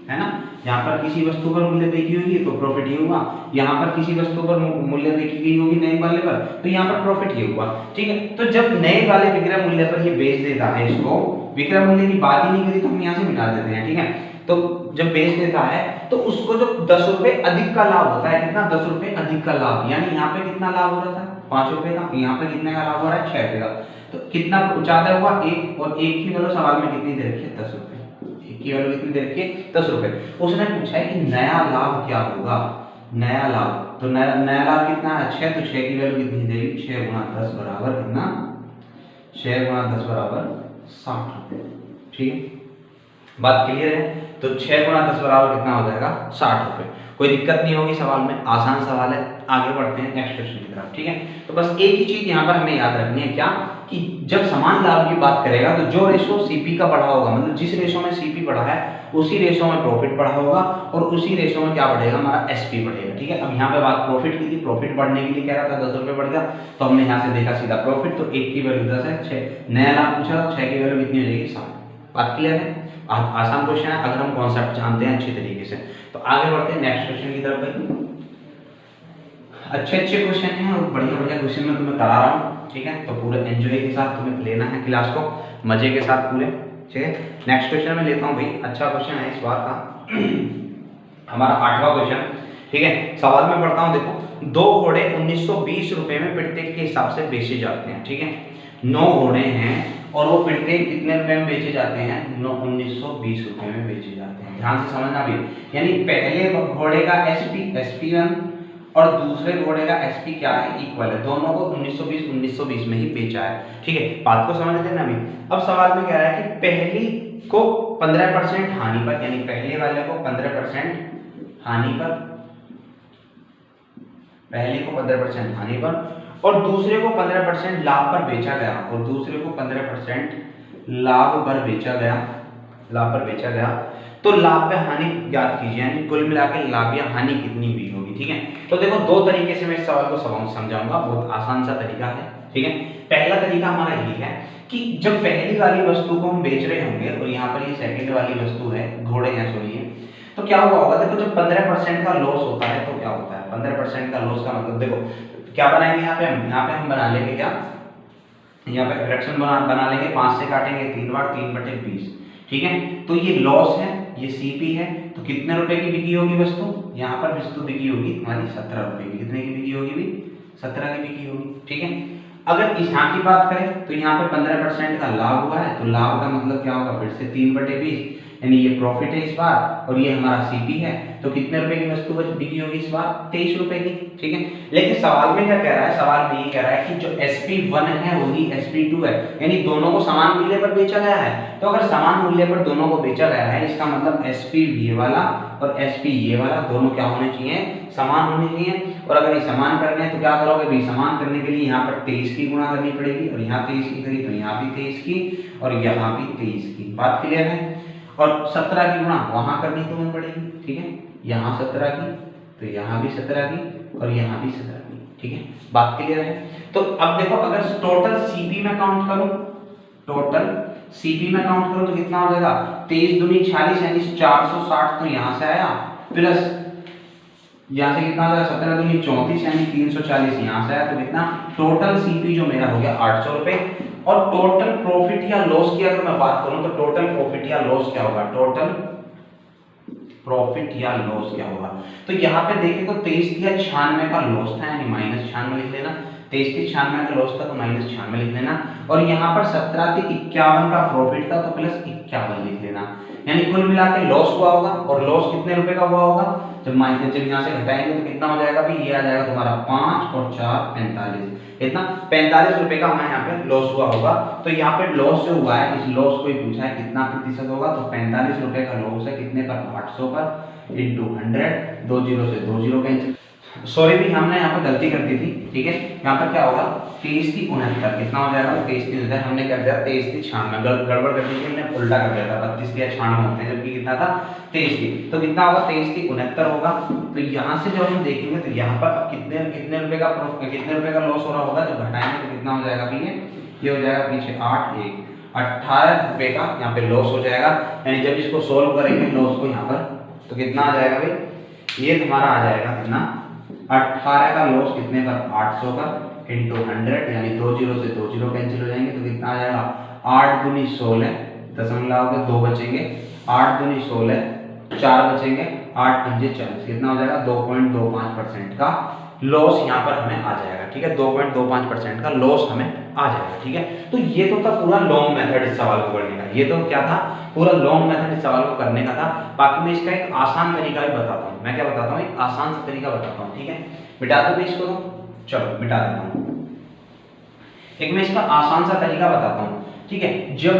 है ना, यहाँ पर किसी वस्तु पर मूल्य देखी होगी तो प्रॉफिट ये हुआ, यहाँ पर किसी वस्तु पर मूल्य देखी गई होगी नए वाले पर, तो यहाँ पर प्रॉफिट ये हुआ। ठीक है, तो जब नए वाले विक्रय मूल्य पर ये बेच देता है, इसको विक्रय मूल्य की बात ही नहीं करी तो हम यहाँ से मिटा देते हैं। ठीक है, तो जब बेच देता है तो उसको जो 10 रुपए अधिक का लाभ होता है, कितना 10 रुपए अधिक का लाभ, यानी यहाँ पे कितना लाभ हो रहा था 5 रुपए का, यहाँ पे कितने का लाभ हो रहा है 6 रुपए का, तो कितना ज्यादा हुआ 1, और 1 की वैल्यू सवाल में कितनी दे रखी है 10 रुपए, 1 की वैल्यू कितनी दे रखी है 10 रुपए। उसने पूछा है कि नया लाभ क्या होगा, नया लाभ, तो नया लाभ कितना है 6, तो 6 की वैल्यू कितनी देगी 6 गुणा 10 बराबर कितना 6 गुणा 10 बराबर 60 रुपए। ठीक है, बात क्लियर है। तो 6 गुणा 10 बराबर कितना हो जाएगा 60 रुपए। कोई दिक्कत नहीं होगी सवाल में, आसान सवाल है। आगे बढ़ते हैं नेक्स्ट क्वेश्चन की तरफ। ठीक है, तो बस एक ही चीज यहाँ पर हमें याद रखनी है, क्या कि जब समान लाभ की बात करेगा तो जो रेशो सीपी का बढ़ा होगा, मतलब जिस रेशो में सीपी बढ़ा है उसी रेशो में प्रॉफिट बढ़ा होगा, और उसी रेशो में क्या बढ़ेगा हमारा एसपी बढ़ेगा। ठीक है, अब यहाँ पे बात प्रॉफिट की थी, प्रॉफिट बढ़ने के लिए कह रहा था 10 रुपए बढ़ गया, तो हमने यहाँ से देखा सीधा प्रॉफिट, तो 1 की वैल्यू 10 है, 6 नया लाभ पूछा, 6 की वैल्यू कितनी हो जाएगी 60। बात क्लियर है, आसान क्वेश्चन है अगर हम कॉन्सेप्ट जानते हैं अच्छी तरीके से। तो आगे बढ़ते हैं नेक्स्ट क्वेश्चन की तरफ। अच्छे क्वेश्चन हैं और बढ़िया क्वेश्चन मैं तुम्हें करा रहा हूँ। ठीक है, तो पूरे एंजॉय के साथ तुम्हें लेना है क्लास को, मजे के साथ पूरे। ठीक है, नेक्स्ट क्वेश्चन में लेता हूँ भाई, अच्छा क्वेश्चन है इस बार का हमारा 8वां क्वेश्चन। ठीक है, सवाल में पढ़ता हूँ, देखो 2 घोड़े 1920 रुपए में प्रत्येक के हिसाब से बेचे जाते हैं। ठीक है, 9 घोड़े हैं और वो प्रत्येक कितने रुपए में बेचे जाते हैं 1920 रुपए में बेचे जाते हैं। ध्यान से समझना भी, यानी पहले घोड़े का SP1 और दूसरे घोड़े का SP क्या है इक्वल है, दोनों को 1920 में ही बेचा है। ठीक है, बात को समझ लेना भी। अब सवाल में क्या है कि पहली को 15% हानि पर, यानी पहले वाले को 15% हानि पर, पहले को 15% हानि पर और दूसरे को 15% लाभ पर बेचा गया, और दूसरे को 15% लाभ पर बेचा गया, लाभ पर बेचा गया, तो लाभ पे हानि ज्ञात कीजिए, यानी कुल मिलाकर लाभ या हानि कितनी हुई होगी। ठीक है, तो देखो 2 तरीके से मैं इस सवाल को समझाऊंगा, बहुत आसान सा तरीका है। ठीक है, पहला तरीका हमारा ये है कि जब पहली वाली वस्तु को हम बेच रहे होंगे और यहाँ पर ये सेकंड वाली वस्तु है, घोड़े हैं सुनिए, तो क्या हुआ होगा, देखो जब 15% का लॉस होता है तो क्या होता है 15% का लॉस का मतलब, देखो क्या बनाएंगे यहाँ पे हम बना लेंगे क्या, यहाँ पे फ्रैक्शन बना लेंगे, 5 से काटेंगे 3 बार, 3/20। ठीक है, तो ये लॉस है, ये सीपी है, तो कितने रुपए की बिकी होगी वस्तु, यहाँ पर वस्तु बिकी होगी तुम्हारी 17 रुपए की। कितने की बिकी होगी भी 17 की बिकी होगी। ठीक है, अगर इस यहाँ की बात करें तो यहाँ पे 15% का लाभ हुआ है, तो लाभ का मतलब क्या होगा, फिर से 3/20, यानी ये प्रॉफिट है इस बार और ये हमारा सीपी है, तो कितने रुपए की वस्तु बिकी होगी इस बार 23 रुपए की। ठीक है, लेकिन सवाल में क्या कह रहा है, सवाल में ये कह रहा है कि जो SP1 है वही SP2 है, यानी दोनों को समान मूल्य पर बेचा गया है। तो अगर समान मूल्य पर दोनों को बेचा गया है, इसका मतलब SP ये वाला और SP ये वाला दोनों क्या होने चाहिए, समान होने चाहिए। और अगर ये समान करने हैं तो क्या करोगे भाई, समान करने के लिए यहाँ पर 23 की गुणा करनी पड़ेगी, और यहाँ 23 की करी तो यहाँ भी 23 की और यहाँ भी 23 की। बात क्लियर है, और 17 की गुणा वहां करनी तुम्हें पड़ेगी। ठीक है, यहाँ 17 की तो यहाँ भी 17 की और यहाँ भी 17 की। ठीक है, बात क्लियर है। तो अब देखो अगर टोटल सीपी में काउंट करूं, टोटल सीपी में काउंट करूं तो कितना हो जाएगा, 23 दूनी 46 यानी 460, तो यहाँ से आया, प्लस यहाँ से कितना हो जाएगा 17 दूनी 34 यानी 340 यहाँ से आया, तो कितना टोटल सीपी जो मेरा हो गया 800 रुपए। और टोटल प्रॉफिट या लॉस की अगर मैं बात करूं तो टोटल प्रॉफिट या लॉस क्या होगा, टोटल प्रॉफिट या लॉस क्या होगा, तो यहाँ पे देखें तो 23/96 का लॉस था, यानी -96 लिख लेना, 23/96 का लॉस था तो -96 लिख लेना, और यहाँ पर 17/51 का प्रॉफिट था तो +51 लिख लेना, यानी कुल मिला के लॉस हुआ होगा। और लॉस कितने रुपए का हुआ होगा, जब यहाँ से घटाएंगे तो कितना हो जाएगा भी, ये आ जाएगा तुम्हारा 5 और 4 45, इतना 45 रुपए का हमारे यहाँ पे लॉस हुआ होगा। तो यहाँ पे लॉस जो हुआ है, इस लॉस को ही पूछा है कितना प्रतिशत होगा, तो 45 रुपए का लॉस है कितने पर, 800 पर इंटू 100, 2 जीरो से 2 जीरो कैंसिल, सॉरी भी हमने यहाँ पर गलती कर दी थी। ठीक है, यहाँ पर क्या होगा 23/69 कितना हो जाएगा, 23/69 हमने कर दिया 23/96, गड़बड़ कर दी थी हमने, उल्टा कर दिया था, 32/96 होते हैं जबकि कितना था 23, तो कितना होगा 23/69 होगा। तो यहाँ से जब हम देखेंगे तो यहाँ पर कितने रुपए का लॉस हो रहा होगा, जब घटाएंगे तो कितना हो जाएगा भी, ये हो जाएगा पीछे 8 1 18 रुपए का यहाँ पे लॉस हो जाएगा, यानी जब इसको सोल्व करेंगे लॉस को यहाँ पर तो कितना आ जाएगा भाई, ये तुम्हारा आ जाएगा कितना 18 का लॉस कितने पर, 800 का इंटू 100, यानी 2 जीरो से 2 जीरो कैंसिल हो जाएंगे, तो कितना आ जाएगा 8 दूनी 16, दशमलव के 2 बचेंगे, 8 दूनी 16 4 बचेंगे, 8 पंजे 40, कितना हो जाएगा 2.25% का लॉस यहाँ पर हमें आ जाएगा। ठीक है, 2.25% का लॉस हमें आ जाएगा। ठीक है, तो ये तो था पूरा लॉन्ग मेथड इस सवाल को करने का। ये तो क्या था, पूरा लॉन्ग मेथड इस सवाल को करने का था। बाकी मैं इसका एक आसान तरीका भी बताता हूँ। मैं क्या बताता हूँ, एक आसान सा तरीका बताता हूँ। ठीक है, मिटा दो इसको, तो चलो मिटा देता हूँ। एक मैं इसका आसान सा तरीका बताता हूँ। ठीक है, जब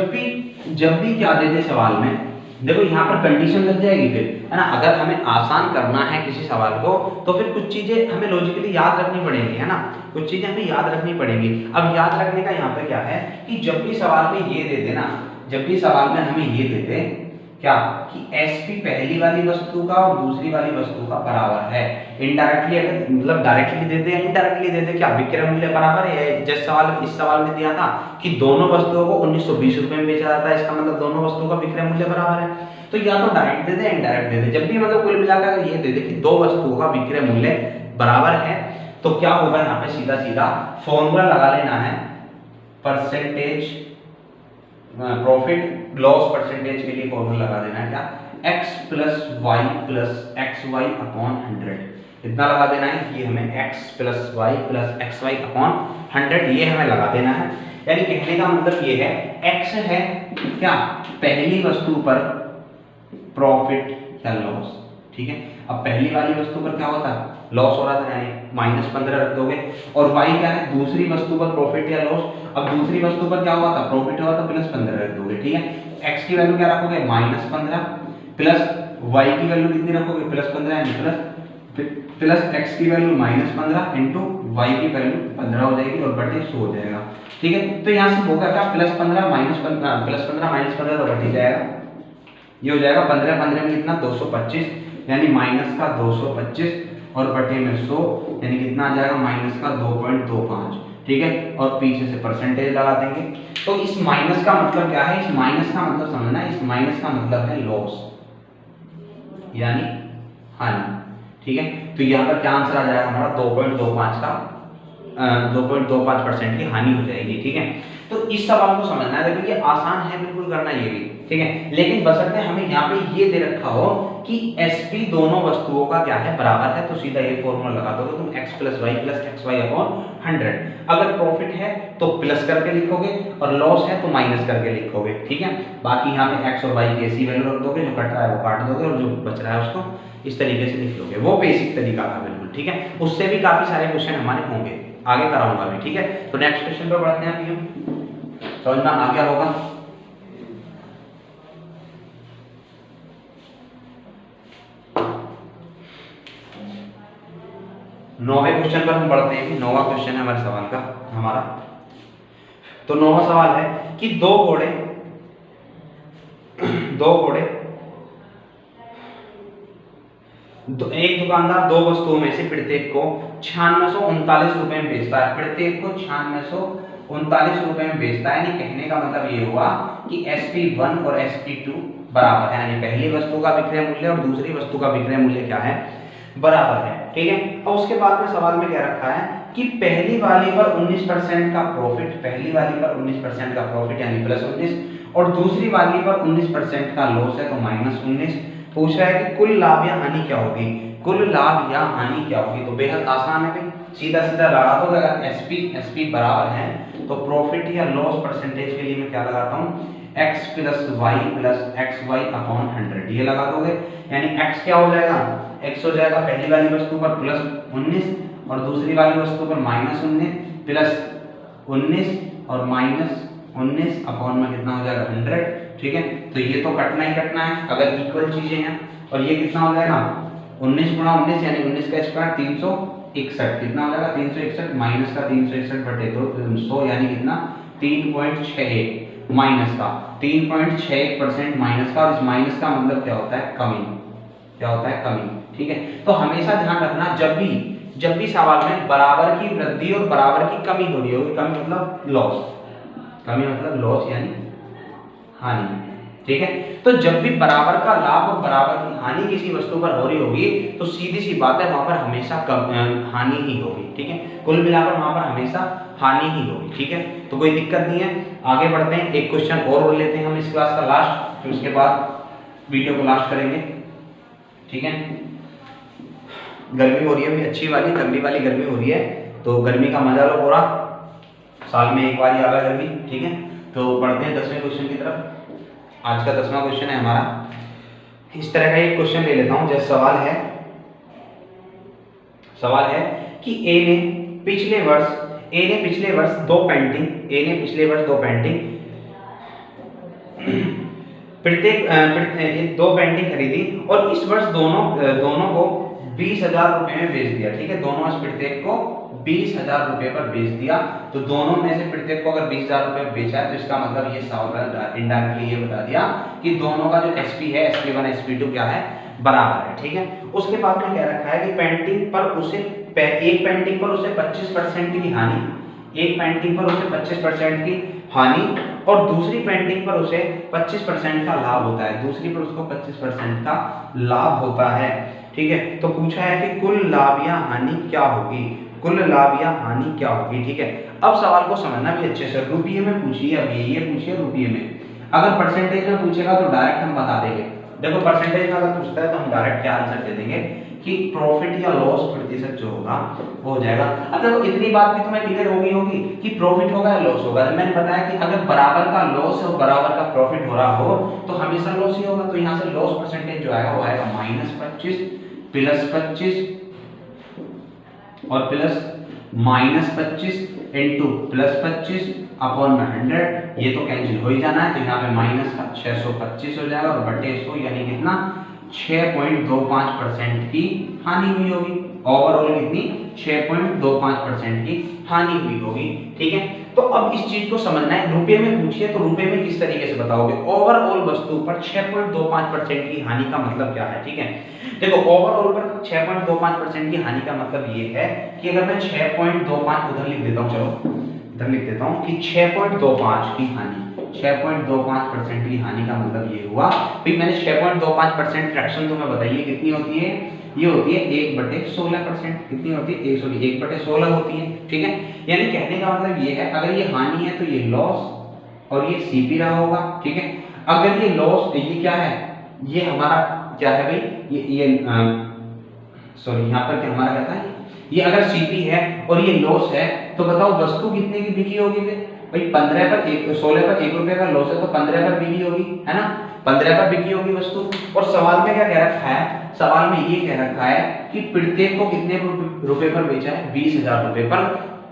भी क्या देते सवाल में, देखो यहाँ पर कंडीशन लग जाएगी फिर, है ना। अगर हमें आसान करना है किसी सवाल को तो फिर कुछ चीजें हमें लॉजिकली याद रखनी पड़ेंगी, है ना। कुछ चीजें हमें याद रखनी पड़ेंगी। अब याद रखने का यहाँ पे क्या है कि जब भी सवाल में ये दे दे ना, जब भी सवाल में हमें ये दे दे क्या कि SP पहली वाली वस्तु का और दूसरी वाली वस्तु का बराबर है, इनडायरेक्टली अगर मतलब directly they they, indirectly they दे, क्या विक्रय मूल्य बराबर है। जैसे सवाल इस सवाल में दिया था कि दोनों वस्तुओं को 1920 रुपए में बेचा जाता है, इसका मतलब दोनों वस्तुओं का विक्रय मूल्य बराबर है। तो या तो डायरेक्ट दे दे, इनडायरेक्ट दे दे। जब भी मतलब कुल मिलाकर ये दे दे कि दो वस्तुओं का विक्रय मूल्य बराबर है, तो क्या होगा यहाँ पे सीधा सीधा फॉर्मूला लगा लेना है, परसेंटेज प्रॉफिट लॉस परसेंटेज के लिए फॉर्मूला लगा देना है क्या, x plus Y plus x Y upon 100। इतना लगा देना है, ये हमें x plus Y plus x Y upon 100 ये हमें लगा देना है। यानी कहने का मतलब ये है, x है क्या पहली वस्तु पर प्रॉफिट या लॉस। ठीक है, अब पहली वाली वस्तु पर क्या होता है, लॉस हो रहा था, यानी -15 रख दोगे। और y क्या है, दूसरी वस्तु पर प्रॉफिट या लॉस। अब दूसरी वस्तु पर क्या हुआ था, प्रॉफिट हुआ था, +15 रख दोगे। ठीक है, x की वैल्यू क्या रखोगे, -15 प्लस y की वैल्यू कितनी रखोगे, +15 यानी प्लस x की वैल्यू -15 इंटू y की वैल्यू 15 हो जाएगी और बटे 100 हो जाएगा। ठीक है, तो यहाँ से होगा क्या, +15 -15 तो बट ही जाएगा, ये हो जाएगा 15 15 में कितना 225, यानी माइनस का 225 और बटे में 100, यानी कितना आ जाएगा माइनस का 2.25। ठीक है, और पीछे से परसेंटेज लगा देंगे। तो इस माइनस का मतलब क्या है, इस माइनस का मतलब समझना, इस माइनस का मतलब है लॉस यानी हानि। ठीक है, तो यहाँ पर क्या आंसर आ जाएगा हमारा 2.25 का 2.25% की हानि हो जाएगी। ठीक है, तो इस सवाल को समझना है। देखो ये आसान है बिल्कुल करना ये भी, ठीक है, लेकिन बशर्ते हमें यहाँ पे ये दे रखा हो कि SP दोनों वस्तुओं का क्या है, बराबर है, तो सीधा ये फॉर्मूला लगा दोगे तुम, x plus Y plus x Y upon 100। अगर प्रॉफिट है तो प्लस करके लिखोगे और लॉस है तो माइनस करके लिखोगे। ठीक है, बाकी यहाँ पे x और y की ऐसी वैल्यू रख दोगे, जो कट रहा है वो काट दोगे और जो बच रहा है उसको इस तरीके से लिख लोगे। वो बेसिक तरीका था बिल्कुल। ठीक है, उससे भी काफी सारे क्वेश्चन हमारे होंगे, आगे कराऊंगा अभी। ठीक है, तो नेक्स्ट क्वेश्चन पे बढ़ते हैं। अभी समझ में आ गया होगा। नौवे क्वेश्चन पर हम बढ़ते हैं। नौवां क्वेश्चन है हमारे सवाल का हमारा। तो नौवां सवाल है कि दो घोड़े एक दुकानदार दो वस्तुओं में से प्रत्येक को 9639 रुपए में बेचता है, प्रत्येक को 9639 रुपए में बेचता है। यानी कहने का मतलब ये हुआ कि SP1 और SP2 बराबर है, यानी पहली वस्तु का विक्रय मूल्य और दूसरी वस्तु का विक्रय मूल्य क्या है, बराबर है। ठीक है, और उसके बाद में सवाल में क्या रखा है कि पहली वाली पर 19% का प्रॉफिट, पहली वाली पर 19% का प्रॉफिट यानी +19, और दूसरी वाली पर 19% का लॉस है तो -19। पूछ रहा है कि कुल लाभ या हानि क्या होगी, कुल लाभ या हानि क्या होगी। तो बेहद आसान है भाई, सीधा सीधा लगा दो। अगर SP बराबर है तो प्रॉफिट या लॉस परसेंटेज के लिए मैं क्या लगाता हूँ, x plus Y plus x Y upon 100 ये लगा दोगे। यानी x क्या हो जाएगा, x हो जाएगा पहली वाली वस्तु पर +19 और दूसरी वाली वस्तु पर -19, +19 और -19 अपॉन में कितना हो जाएगा 100। ठीक है, तो ये तो कटना ही कटना है अगर इक्वल चीजें हैं। और ये कितना हो जाएगा 19 गुणा 19 यानी 19 का स्क्वायर 361, कितना हो जाएगा 361 माइनस का 361 बटे 2 100, यानी कितना 3.61 माइनस का 3.61% माइनस का। और इस माइनस का मतलब क्या होता है, कमी, क्या होता है, कमी। ठीक है, तो हमेशा ध्यान रखना जब भी सवाल में बराबर की वृद्धि और बराबर की कमी हो रही होगी, कमी मतलब लॉस, कमी मतलब लॉस यानी हानि। ठीक है, तो जब भी बराबर का लाभ और बराबर की हानि किसी वस्तु पर हो रही होगी तो सीधी सी बात है वहां पर हमेशा हानि ही होगी। ठीक है, कुल मिलाकर वहां पर हमेशा हानि ही होगी। ठीक है, तो कोई दिक्कत नहीं है, आगे बढ़ते हैं। एक क्वेश्चन और लेते हैं हम इस क्लास का लास्ट, फिर उसके बाद वीडियो को लास्ट करेंगे। ठीक है। गर्मी हो रही है भी अच्छी वाली, तगड़ी वाली गर्मी हो रही है, तो गर्मी का मजा लो पूरा, साल में एक बार ही आगा गर्मी, ठीक है। तो पढ़ते हैं 10वें क्वेश्चन की तरफ। आज का 10वां क्वेश्चन है हमारा, इस तरह का एक क्वेश्चन ले लेता हूं। जैसे सवाल है कि ए ने पिछले वर्ष दो पेंटिंग प्रत्येक दो पेंटिंग खरीदी और इस वर्ष दोनों को 20,000 रुपए में बेच दिया, ठीक है। दोनों वर्ष प्रत्येक को 20,000 रुपए पर बेच दिया। तो दोनों में से प्रत्येक को अगर 20,000 रुपए बेचा है तो इसका मतलब ये सवाल इनडायरेक्टली ये बता दिया कि दोनों का जो एसपी है, SP1 SP2 क्या है, बराबर है, ठीक है। उसके बाद में क्या रखा है कि एक पेंटिंग पर उसे 25% की हानि, एक पेंटिंग पर उसे 25% की हानि और दूसरी पेंटिंग पर उसे 25% का लाभ होता है, दूसरी पर उसको 25% का लाभ होता है, ठीक है। तो पूछा है कि कुल लाभ या हानि क्या होगी, ठीक है। अब सवाल को समझना भी अच्छे से, रुपये में पूछिए, अब ये पूछिए रुपये में। अगर परसेंटेज में पूछेगा तो डायरेक्ट हम बता देंगे। देखो परसेंटेज में अगर पूछता है तो हम डायरेक्ट क्या आंसर दे देंगे कि प्रॉफिट या लॉस प्रतिशत जो होगा वो हो जाएगा। अब देखो इतनी बात भी तुम्हें क्लियर होगी कि प्रॉफिट होगा या लॉस होगा। मैंने बताया कि अगर बराबर का लॉस और बराबर का प्रॉफिट हो रहा हो तो हमेशा लॉस ही होगा। तो यहाँ से लॉस परसेंटेज जो आएगा वो आएगा -25 +25 और -25 इंटू +25 अपॉन 100, ये तो कैंसिल हो ही जाना है। तो यहाँ पे माइनस का 625 हो जाएगा और बटे 100 यानी कितना 6.25% की हानि हुई होगी। ओवरऑल कितनी 6.25% की हानि हुई होगी, ठीक है। तो अब इस चीज को समझना है, रुपए में पूछिए तो रुपए में किस तरीके से बताओगे। ओवरऑल वस्तु पर 6.25% की हानि का मतलब क्या है, ठीक है। देखो ओवरऑल पर 6.25% की हानि का मतलब ये है कि अगर मैं 6.25 उधर लिख देता हूँ, चलो इधर लिख देता हूँ कि 6.25 की हानि, 6.25% की हानि का मतलब ये हुआ। फिर मैंने 6.25% फ्रैक्शन तुम्हें बताइए कितनी होती है, ये होती है 1/16%। कितनी होती है 1/16 होती है, ठीक है। यानी कहने का मतलब ये है अगर ये हानि है तो ये लॉस और ये सीपी रहा होगा, ठीक है। अगर ये लॉस, ये क्या है, ये हमारा क्या है भाई, ये सॉरी यहाँ पर क्या हमारा कहता है, ये अगर सीपी है और ये लॉस है तो बताओ वस्तु कितने की बिकी होगी फिर भाई 16 पर 1 रुपए का लॉस है तो 15 पर बिकी होगी, है ना, 15 पर बिकी होगी वस्तु। और सवाल में क्या कह रखा है, सवाल में ये कह रखा है कि प्रत्येक को कितने रुपए पर बेचा है, 20,000 रुपए पर,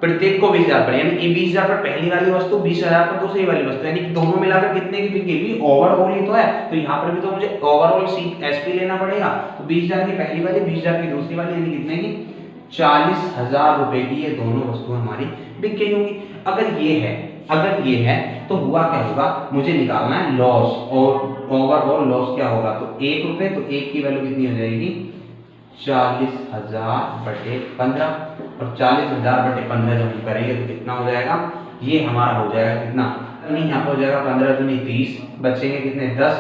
प्रत्येक को 20,000 पर, यानी कि 20,000 पर पहली वाली वस्तु, 20,000 पर दूसरी वाली वस्तु, यानी कि दोनों मिलाकर कितने की बिकेगी, ओवरऑल ही तो है। तो यहाँ पर भी तो मुझे ओवरऑल एसपी लेना पड़ेगा। तो 20,000 की पहली वाली, 20,000 की दूसरी वाली, यानी कितने की 40,000 रुपए की ये दोनों वस्तुएं हमारी बिक गई होंगी। अगर ये है तो हुआ क्या होगा, मुझे निकालना है लॉस, और ओवरऑल लॉस क्या होगा, तो 1 रुपए, तो 1 की वैल्यू कितनी हो जाएगी 40,000/15, और 40,000/15 जब हम करेंगे तो कितना हो जाएगा, ये हमारा हो जाएगा कितना, यहाँ पर हो जाएगा 15 दूनी 30, बचेंगे कितने 10,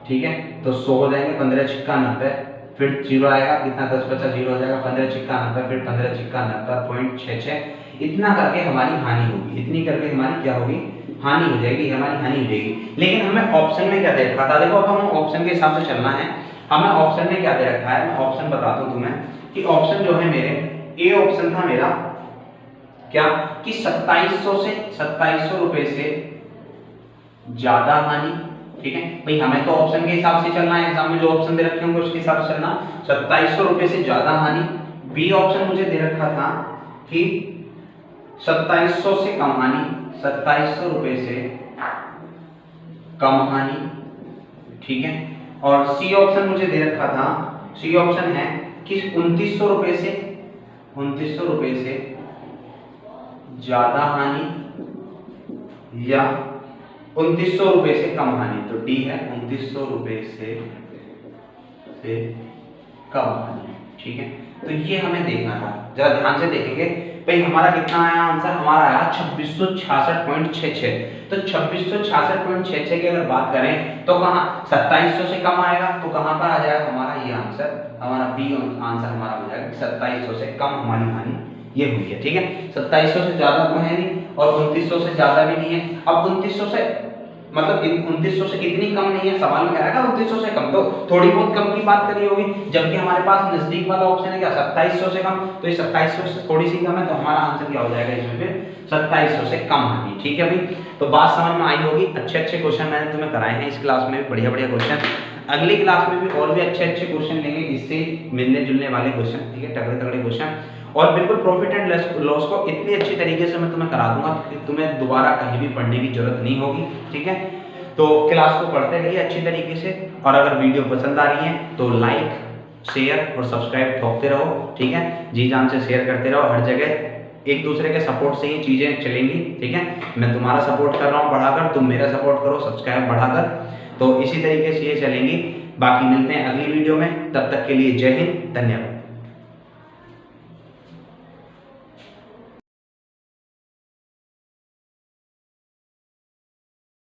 ठीक है। तो 100 हो जाएंगे, 15 छिक्का 90, फिर 0 आएगा, कितना 10 बचा 0 हो जाएगा, 15 छिक्का 90, फिर 15 छिक्का 90.66, इतना करके हमारी हानि होगी, इतनी करके हमारी क्या होगी, हानि हो जाएगी, हमारी हानि हो जाएगी। लेकिन हमें ऑप्शन में क्या दे रखा था, देखो अब हम ऑप्शन के हिसाब से चलना है। हमें ऑप्शन में क्या दे रखा है, मैं ऑप्शन बताता हूँ तुम्हें कि ऑप्शन जो है मेरे, ए ऑप्शन था मेरा क्या कि 2700 रुपए से ज्यादा हानि, ठीक है भाई। हमें तो ऑप्शन के हिसाब से चलना है, एग्जाम में जो ऑप्शन दे रखे होंगे उसके हिसाब से चलना। 2700 रुपए से ज्यादा हानि। बी ऑप्शन मुझे दे रखा था कि 2700 से कम हानि, 2700 रुपए से कम हानि, ठीक है। और सी ऑप्शन मुझे दे रखा था, सी ऑप्शन है कि 2900 रुपए से ज्यादा हानि या 2900 रुपए से कम हानि। तो डी है 2900 रुपए से कम हानि, ठीक है। तो ये हमें देखना था, जरा ध्यान से देखेंगे भाई। हमारा कितना आया आंसर, हमारा आया 2666.66। तो 2666.66 की अगर बात करें तो कहाँ 2700 से कम आएगा, तो कहाँ पर आ जाएगा हमारा ये आंसर, हमारा बी आंसर हमारा हो जाएगा 2700 से कम हमारी हानि ये हुई है, ठीक है। 2700 से ज्यादा तो है नहीं और 2900 से ज्यादा भी नहीं है। अब 2900 से मतलब 2900 से कितनी कम नहीं है, सवाल में कह रहा है 2900 से कम, तो थोड़ी बहुत कम की बात करी होगी, जबकि हमारे पास नजदीक वाला ऑप्शन है क्या 2700 से कम, तो ये 2700 से थोड़ी सी कम है, तो हमारा आंसर क्या हो जाएगा इसमें फिर 2700 से कम आनी। ठीक है भाई, तो बात समझ में आई होगी। अच्छे क्वेश्चन मैंने तुम्हें कराए हैं इस क्लास में, बढ़िया क्वेश्चन। अगली क्लास में भी और भी अच्छे क्वेश्चन लेंगे, इससे मिलने जुलने वाले क्वेश्चन, ठीक है, तगड़े क्वेश्चन, और बिल्कुल प्रॉफिट एंड लॉस को इतनी अच्छी तरीके से मैं तुम्हें करा दूंगा कि तुम्हें दोबारा कहीं भी पढ़ने की जरूरत नहीं होगी। ठीक है, तो क्लास को पढ़ते रहिए अच्छी तरीके से, और अगर वीडियो पसंद आ रही है तो लाइक, शेयर और सब्सक्राइब ठोकते रहो। ठीक है, जी जान से शेयर करते रहो, हर जगह एक दूसरे के सपोर्ट से ही चीजें चलेंगी। ठीक है, मैं तुम्हारा सपोर्ट कर रहा हूँ बढ़ाकर, तुम मेरा सपोर्ट करो सब्सक्राइब बढ़ाकर, तो इसी तरीके से ये चलेंगी। बाकी मिलते हैं अगली वीडियो में, तब तक के लिए जय हिंद, धन्यवाद।